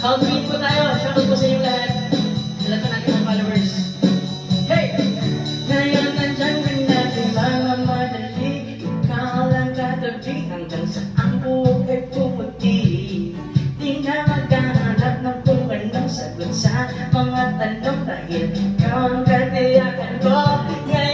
Halloween po tayo. Shoutout po sa inyo lahat. Lahat po natin mga followers. Hey! Ngayon nandyan ka na, di ba mamadali? Ikaw lang katabi hanggang sa ang buhok ay pumuti. Di na maghahanap ng kung anong sagot sa mga tanong dahil ikaw ang katiyakan ko. Ngayon